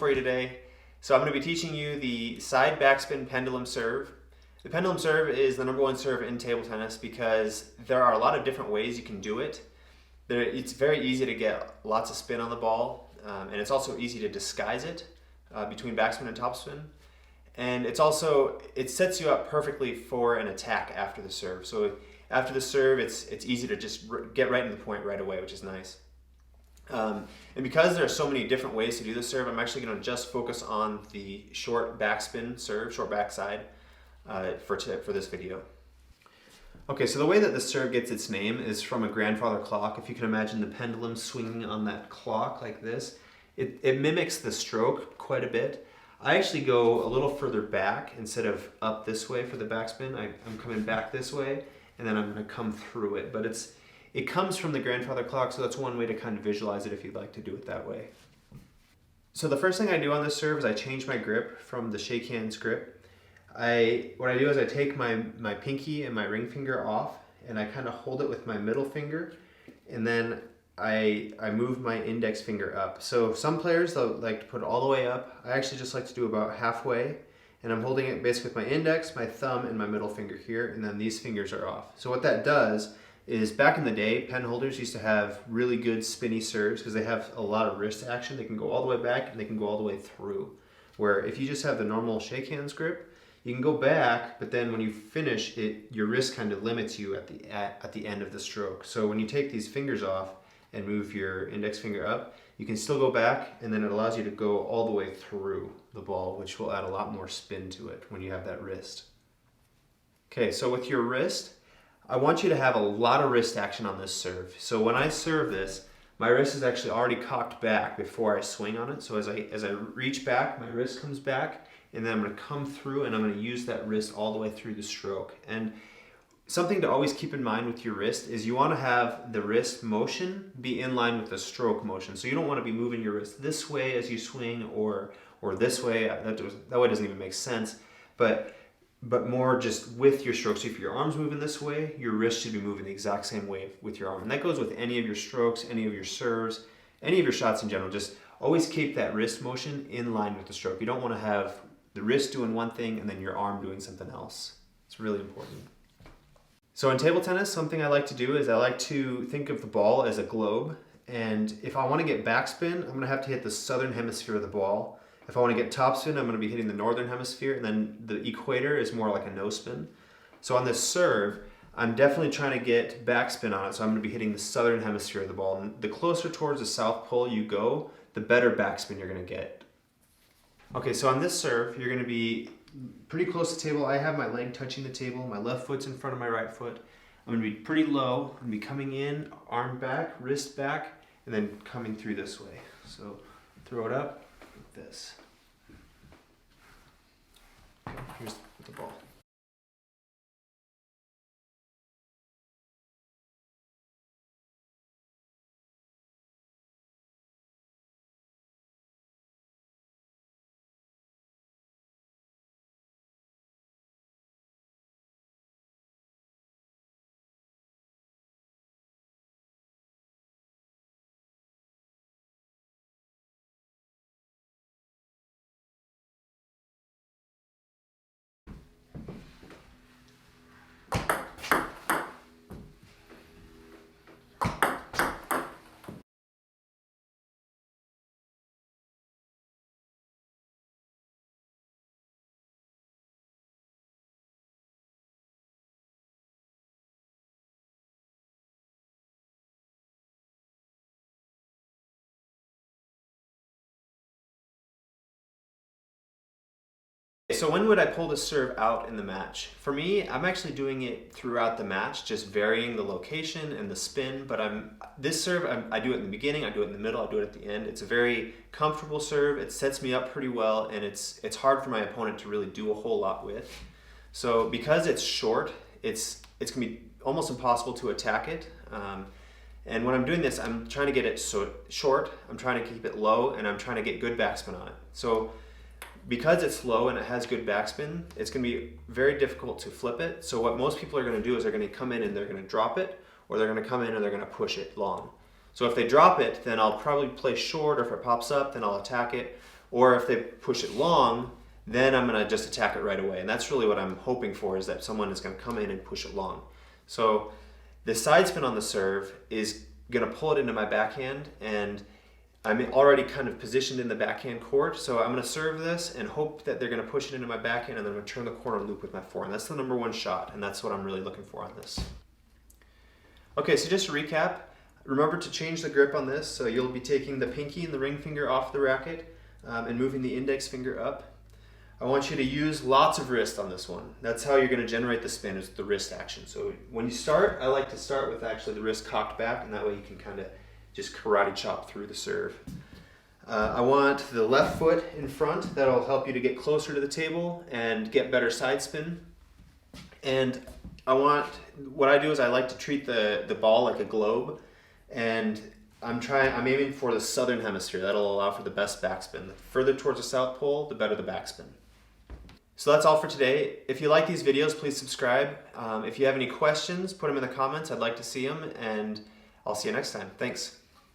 for you today. So I'm going to be teaching you the side backspin pendulum serve. The pendulum serve is the #1 serve in table tennis because there are a lot of different ways you can do it. It's very easy to get lots of spin on the ball, and it's also easy to disguise it between backspin and topspin. And it sets you up perfectly for an attack after the serve. So after the serve, it's easy to just get right into the point right away, which is nice. And because there are so many different ways to do the serve, I'm actually going to just focus on the short backspin serve, short backside, for this video. Okay, so the way that the serve gets its name is from a grandfather clock. If you can imagine the pendulum swinging on that clock like this, it mimics the stroke quite a bit. I actually go a little further back instead of up this way for the backspin. I'm coming back this way, and then I'm going to come through it. But it comes from the grandfather clock, so that's one way to kind of visualize it if you'd like to do it that way. So the first thing I do on this serve is I change my grip from the shake hands grip. What I do is I take my pinky and my ring finger off, and I kind of hold it with my middle finger, and then I move my index finger up. So some players, they'll like to put it all the way up. I actually just like to do about halfway, and I'm holding it basically with my index, my thumb, and my middle finger here, and then these fingers are off. So what that does is, back in the day, pen holders used to have really good spinny serves because they have a lot of wrist action. They can go all the way back and they can go all the way through. Where if you just have the normal shake hands grip, you can go back, but then when you finish it, your wrist kind of limits you at the end of the stroke. So when you take these fingers off and move your index finger up, you can still go back, and then it allows you to go all the way through the ball, which will add a lot more spin to it when you have that wrist. Okay, so with your wrist, I want you to have a lot of wrist action on this serve. So when I serve this, my wrist is actually already cocked back before I swing on it. So as I reach back, my wrist comes back, and then I'm going to come through, and I'm going to use that wrist all the way through the stroke. And something to always keep in mind with your wrist is you want to have the wrist motion be in line with the stroke motion. So you don't want to be moving your wrist this way as you swing or this way. That way doesn't even make sense. But more just with your stroke. So if your arm's moving this way, your wrist should be moving the exact same way with your arm. And that goes with any of your strokes, any of your serves, any of your shots in general. Just always keep that wrist motion in line with the stroke. You don't want to have the wrist doing one thing and then your arm doing something else. It's really important. So in table tennis, something I like to do is I like to think of the ball as a globe. And if I want to get backspin, I'm going to have to hit the southern hemisphere of the ball. If I want to get topspin, I'm going to be hitting the northern hemisphere, and then the equator is more like a no spin. So on this serve, I'm definitely trying to get backspin on it, so I'm going to be hitting the southern hemisphere of the ball. And the closer towards the south pole you go, the better backspin you're going to get. Okay, so on this serve, you're going to be pretty close to the table. I have my leg touching the table, my left foot's in front of my right foot. I'm going to be pretty low. I'm going to be coming in, arm back, wrist back, and then coming through this way. So throw it up. This. Okay, here's the ball. So when would I pull the serve out in the match? For me, I'm actually doing it throughout the match, just varying the location and the spin, but this serve, I do it in the beginning, I do it in the middle, I do it at the end. It's a very comfortable serve, it sets me up pretty well, and it's hard for my opponent to really do a whole lot with. So because it's short, it's going to be almost impossible to attack it. And when I'm doing this, I'm trying to get it so short, I'm trying to keep it low, and I'm trying to get good backspin on it. So because it's low and it has good backspin, it's going to be very difficult to flip it. So what most people are going to do is they're going to come in and they're going to drop it, or they're going to come in and they're going to push it long. So if they drop it, then I'll probably play short, or if it pops up, then I'll attack it. Or if they push it long, then I'm going to just attack it right away. And that's really what I'm hoping for, is that someone is going to come in and push it long. So the side spin on the serve is going to pull it into my backhand, and I'm already kind of positioned in the backhand court. So I'm going to serve this and hope that they're going to push it into my backhand, and then I'm going to turn the corner loop with my forehand. That's the number one shot, and that's what I'm really looking for on this. Okay, so just to recap, remember to change the grip on this. So you'll be taking the pinky and the ring finger off the racket and moving the index finger up. I want you to use lots of wrist on this one. That's how you're going to generate the spin, is the wrist action. So when you start, I like to start with actually the wrist cocked back, and that way you can kind of just karate chop through the serve. I want the left foot in front. That'll help you to get closer to the table and get better side spin. And what I do is I like to treat the ball like a globe, and I'm aiming for the southern hemisphere. That'll allow for the best backspin. The further towards the South Pole, the better the backspin. So that's all for today. If you like these videos, please subscribe. If you have any questions, put them in the comments. I'd like to see them, and I'll see you next time. Thanks.